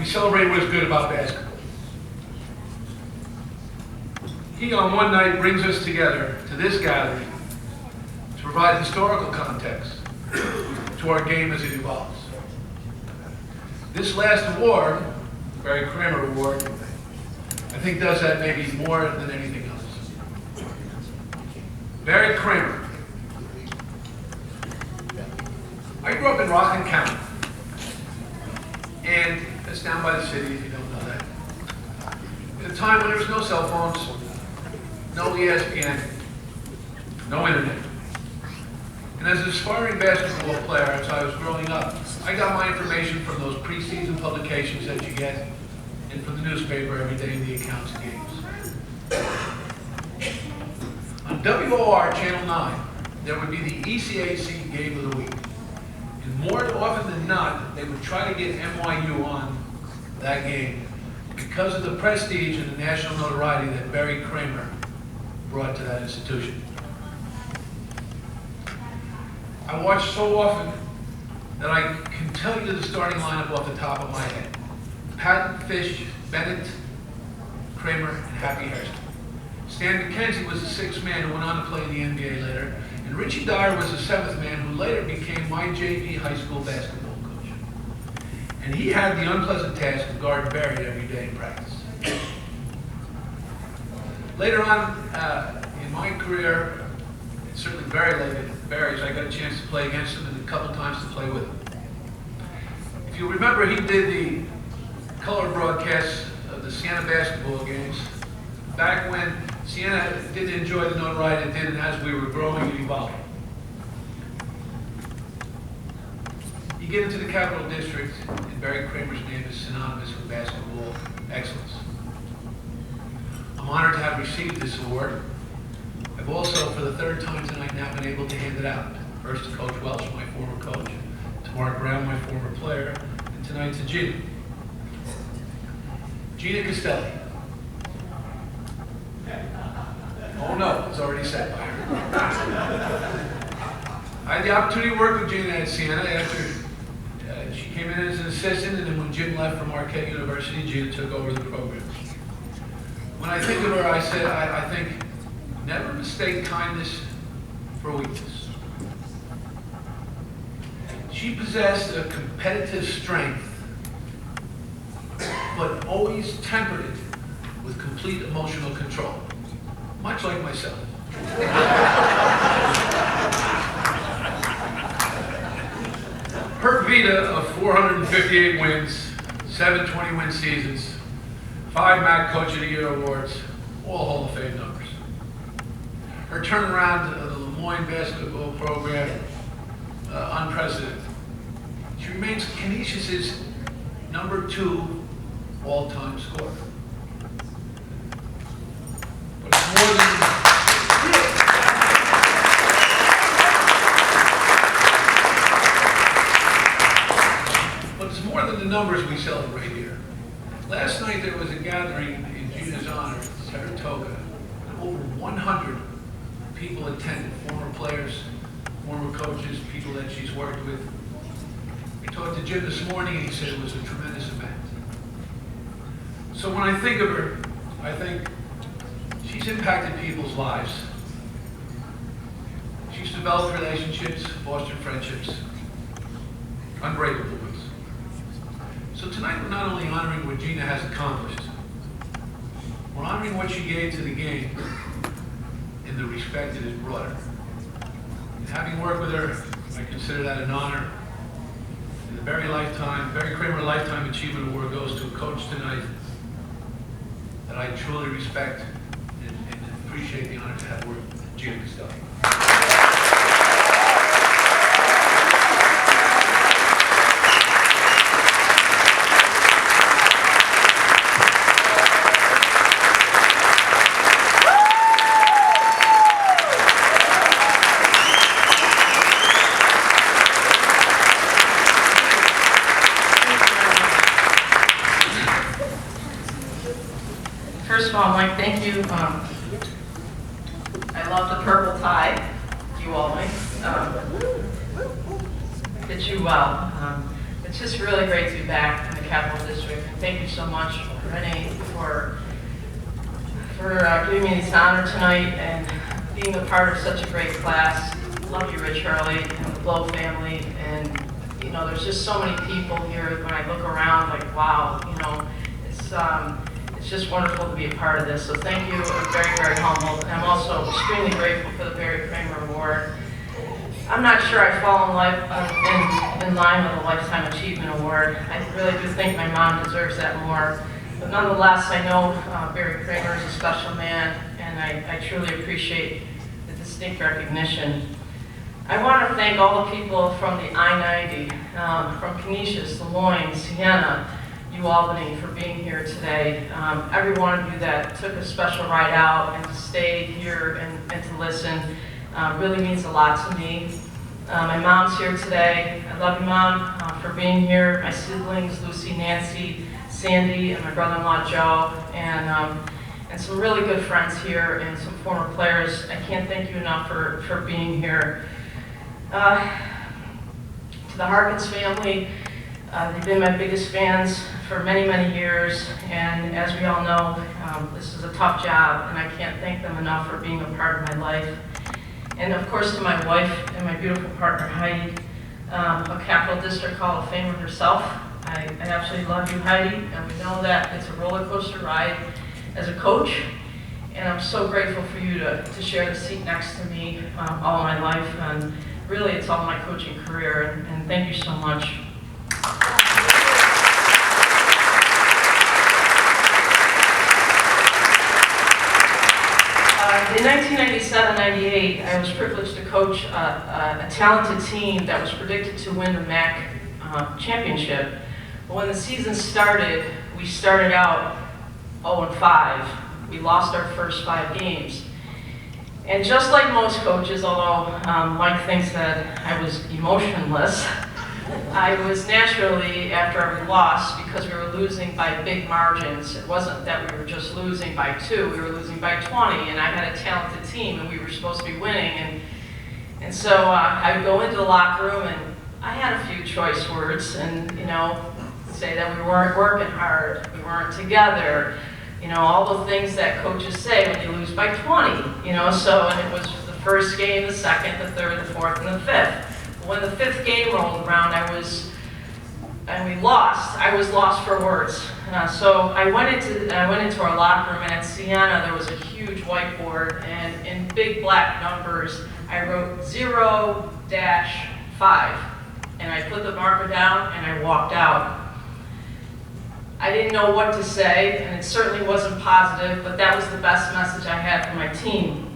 we celebrate what is good about basketball. He, on one night, brings us together to this gathering to provide historical context to our game as it evolves. This last award, the Barry Kramer Award, I think does that maybe more than anything else. Barry Kramer. I grew up in Rockland County, and it's down by the city if you don't know that. At a time when there was no cell phones, no ESPN, no internet. And as an aspiring basketball player, as I was growing up, I got my information from those preseason publications that you get and from the newspaper every day in the accounts of games. On WOR Channel 9, there would be the ECAC Game of the Week. And more often than not, they would try to get NYU on that game because of the prestige and the national notoriety that Barry Kramer brought to that institution. I watched so often that I can tell you the starting lineup off the top of my head. Patton, Fish, Bennett, Kramer, and Happy Hairston. Stan McKenzie was the sixth man who went on to play in the NBA later, and Richie Dyer was the seventh man who later became my JV high school basketball coach. And he had the unpleasant task of guarding Barry every day in practice. Later on in my career, and certainly very late at Barry's, I got a chance to play against him and a couple times to play with him. If you remember, he did the color broadcasts of the Siena basketball games back when Siena didn't enjoy the notoriety it did, and as we were growing and evolving. You get into the Capital District, and Barry Kramer's name is synonymous with basketball excellence. I'm honored to have received this award. I've also, for the third time tonight now, been able to hand it out. First to Coach Welsh, my former coach, to Mark Brown, my former player, and tonight to Gina. Gina Castelli. Oh no, it's already said by her. I had the opportunity to work with Gina at Siena after she came in as an assistant, and then when Jim left from Marquette University, Gina took over the program. When I think of her, I said, I think, never mistake kindness for weakness. She possessed a competitive strength, but always tempered it with complete emotional control, much like myself. Her vita of 458 wins, 7 20-win seasons, 5 Kmack Coach of the Year awards, all Hall of Fame numbers. Her turnaround of the Moyne basketball program, unprecedented. She remains Canisius's #2 all-time scorer. But it's more than the numbers we celebrate here. Last night there was a gathering in Gina's honor at Saratoga, and over 100 people attended, former players, former coaches, people that she's worked with. I talked to Jim this morning and he said it was a tremendous event. So when I think of her, I think she's impacted people's lives. She's developed relationships, fostered friendships, unbreakable ones. So tonight we're not only honoring what Gina has accomplished, we're honoring what she gave to the game and the respect it has brought her. And having worked with her, I consider that an honor. And the Barry Kramer Lifetime Achievement Award goes to a coach tonight that I truly respect and appreciate the honor to have worked with, Gina Castelli. First of all, Mike, thank you. I love the purple tie, UAlbany. Did you well. It's just really great to be back in the Capital District. thank you so much, Rene, for giving me this honor tonight and being a part of such a great class. Love you, Rich Hurley, and the Blow family. And, you know, there's just so many people here. When I look around, like, wow, you know, it's just wonderful to be a part of this. So thank you. I'm very, very humbled. And I'm also extremely grateful for the Barry Kramer Award. I'm not sure I fall in line with a Lifetime Achievement Award. I really do think my mom deserves that more. But nonetheless, I know Barry Kramer is a special man, and I truly appreciate the distinct recognition. I want to thank all the people from the I-90, from Canisius, Moyne, Siena, UAlbany for being here today. Every one of you that took a special ride out and stayed here and to listen really means a lot to me. My mom's here today. I love you, Mom, for being here. My siblings, Lucy, Nancy, Sandy, and my brother-in-law, Joe, and some really good friends here and some former players. I can't thank you enough for being here. To the Harkins family, they've been my biggest fans for many, many years, and as we all know, this is a tough job, and I can't thank them enough for being a part of my life. And of course to my wife and my beautiful partner, Heidi, a Capital District Hall of Famer herself. I absolutely love you, Heidi, and we know that it's a roller coaster ride as a coach, and I'm so grateful for you to share the seat next to me all my life, and really it's all my coaching career, and thank you so much. In 1997-98, I was privileged to coach a talented team that was predicted to win the Kmack championship. But when the season started, we started out 0-5. We lost our first 5 games. And just like most coaches, although Mike thinks that I was emotionless, I was naturally, after every loss, because we were losing by big margins. It wasn't that we were just losing by 2, we were losing by 20, and I had a talented team, and we were supposed to be winning. And so I would go into the locker room, and I had a few choice words, and, you know, say that we weren't working hard, we weren't together, you know, all the things that coaches say when you lose by 20, you know, so, and it was the first game, the second, the third, the fourth, and the fifth. When the 5th game rolled around, we lost. I was lost for words. So I went into our locker room, and at Siena there was a huge whiteboard, and in big black numbers I wrote 0-5, and I put the marker down and I walked out. I didn't know what to say, and it certainly wasn't positive, but that was the best message I had for my team.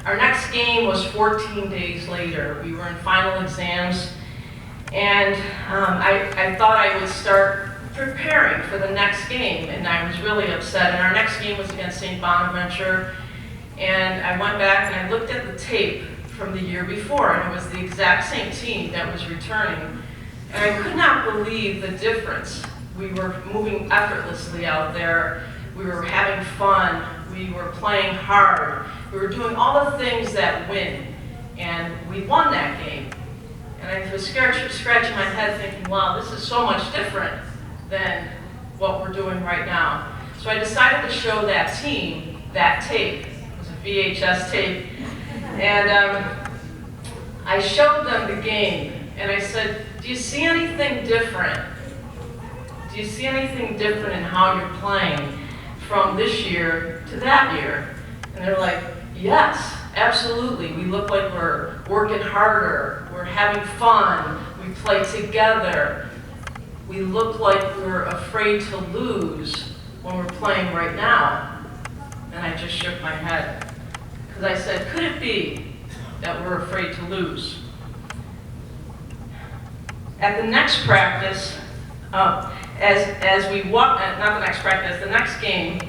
Our next game was 14 days later. We were in final exams, and I thought I would start preparing for the next game, and I was really upset. And our next game was against St. Bonaventure, and I went back and I looked at the tape from the year before, and it was the exact same team that was returning. And I could not believe the difference. We were moving effortlessly out there. We were having fun. We were playing hard. We were doing all the things that win, and we won that game. And I was scratching my head thinking, wow, this is so much different than what we're doing right now. So I decided to show that team that tape. It was a VHS tape. And I showed them the game, and I said, do you see anything different? Do you see anything different in how you're playing from this year to that year? And they're like, yes, absolutely. We look like we're working harder. We're having fun. We play together. We look like we're afraid to lose when we're playing right now. And I just shook my head. Because I said, could it be that we're afraid to lose? At the next practice, as we walked, not the next practice, the next game,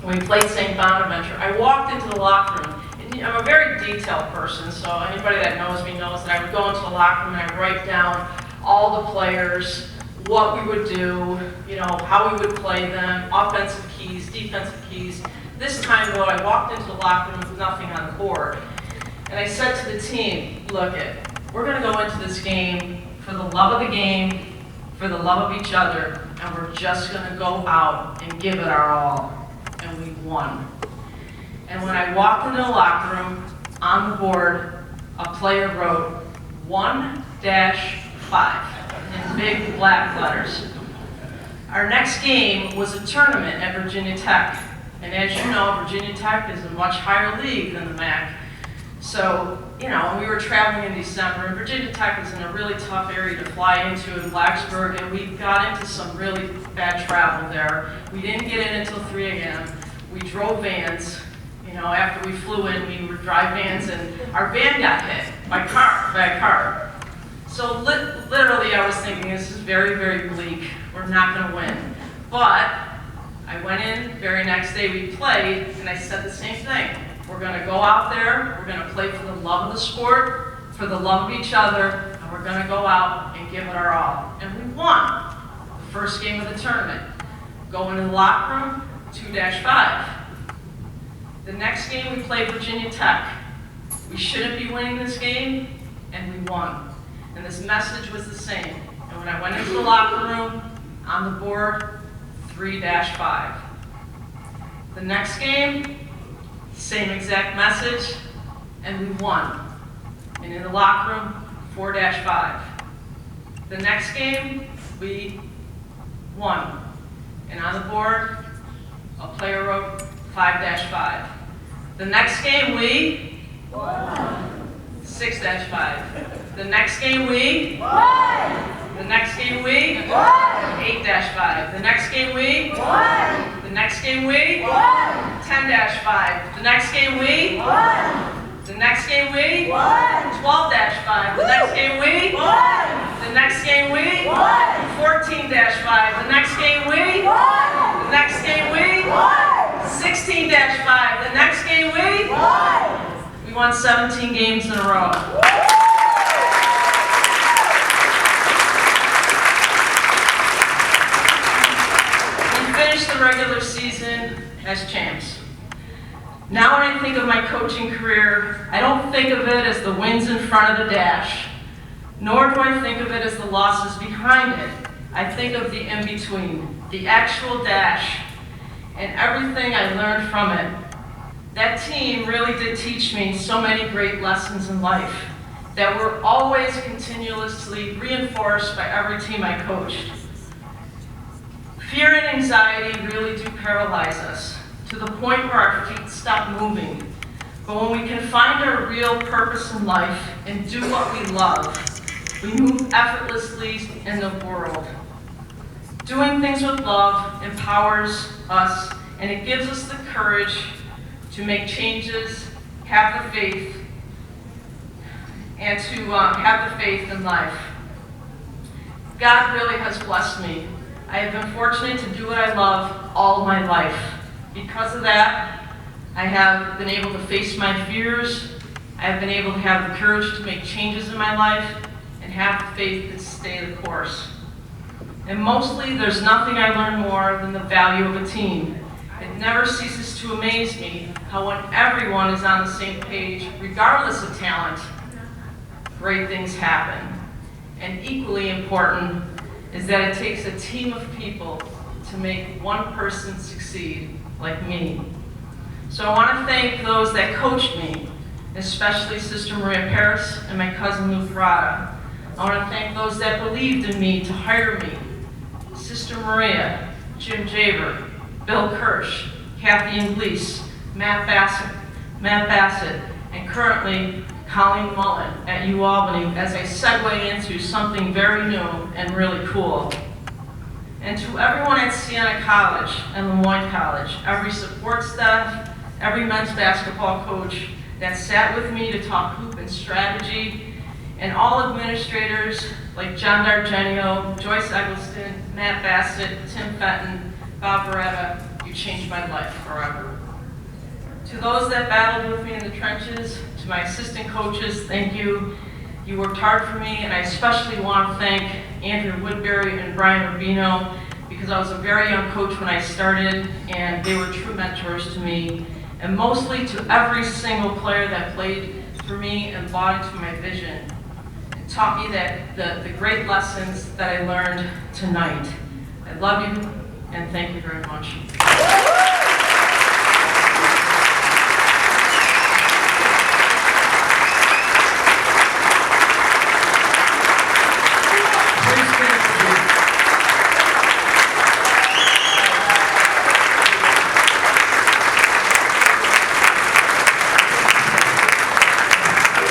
when we played St. Bonaventure, I walked into the locker room. And I'm a very detailed person, so anybody that knows me knows that I would go into the locker room and I'd write down all the players, what we would do, you know, how we would play them, offensive keys, defensive keys. This time, though, I walked into the locker room with nothing on the board. And I said to the team, look we're going to go into this game for the love of the game, for the love of each other, and we're just gonna go out and give it our all. And we won. And when I walked into the locker room, on the board, a player wrote 1-5 in big black letters. Our next game was a tournament at Virginia Tech. And as you know, Virginia Tech is a much higher league than the MAC. So, you know, we were traveling in December, and Virginia Tech is in a really tough area to fly into in Blacksburg, and we got into some really bad travel there. We didn't get in until 3 a.m. We drove vans. You know, after we flew in, we would drive vans, and our van got hit by a car. So literally, I was thinking, this is very, very bleak. We're not going to win. But I went in, very next day we played, and I said the same thing. We're going to go out there, we're going to play for the love of the sport, for the love of each other, and we're going to go out and give it our all. And we won the first game of the tournament. Go into the locker room, 2-5. The next game we played Virginia Tech. We shouldn't be winning this game, and we won. And this message was the same. And when I went into the locker room, on the board, 3-5. The next game, same exact message, and we won. And in the locker room, 4-5. The next game, we won. And on the board, a player wrote 5-5. The next game, we won. 6-5. The next game, we won. The next game, we won. 8-5. The next game, we won. The next game, we won. 10-5. The next game, we won. The next game, we won. 12-5. The next game, we won. The next game, we won. 14-5. The next game, we won. The next game, we won. 16-5. The next game, we won. We won 17 games in a row. Finished the regular season as champs. Now when I think of my coaching career, I don't think of it as the wins in front of the dash, nor do I think of it as the losses behind it. I think of the in-between, the actual dash, and everything I learned from it. That team really did teach me so many great lessons in life that were always continuously reinforced by every team I coached. Fear and anxiety really do paralyze us to the point where our feet stop moving. But when we can find our real purpose in life and do what we love, we move effortlessly in the world. Doing things with love empowers us, and it gives us the courage to make changes, have the faith, and to have the faith in life. God really has blessed me. I have been fortunate to do what I love all my life. Because of that, I have been able to face my fears. I have been able to have the courage to make changes in my life and have the faith to stay the course. And mostly, there's nothing I learn more than the value of a team. It never ceases to amaze me how when everyone is on the same page, regardless of talent, great things happen. And equally important is that it takes a team of people to make one person succeed, like me. So I want to thank those that coached me, especially Sister Maria Paris and my cousin Lou Ferrata. I want to thank those that believed in me to hire me, Sister Maria, Jim Jaber, Bill Kirsch, Kathy Inglis, Matt Bassett, and currently Colleen Mullen at UAlbany as I segue into something very new and really cool. And to everyone at Siena College and Moyne College, every support staff, every men's basketball coach that sat with me to talk hoop and strategy, and all administrators like John D'Argenio, Joyce Eggleston, Matt Bassett, Tim Fenton, Bob Beretta, you changed my life forever. To those that battled with me in the trenches, to my assistant coaches, thank you. You worked hard for me, and I especially want to thank Andrew Woodbury and Brian Urbino, because I was a very young coach when I started, and they were true mentors to me. And mostly to every single player that played for me and bought into my vision. It taught me that the great lessons that I learned tonight. I love you, and thank you very much.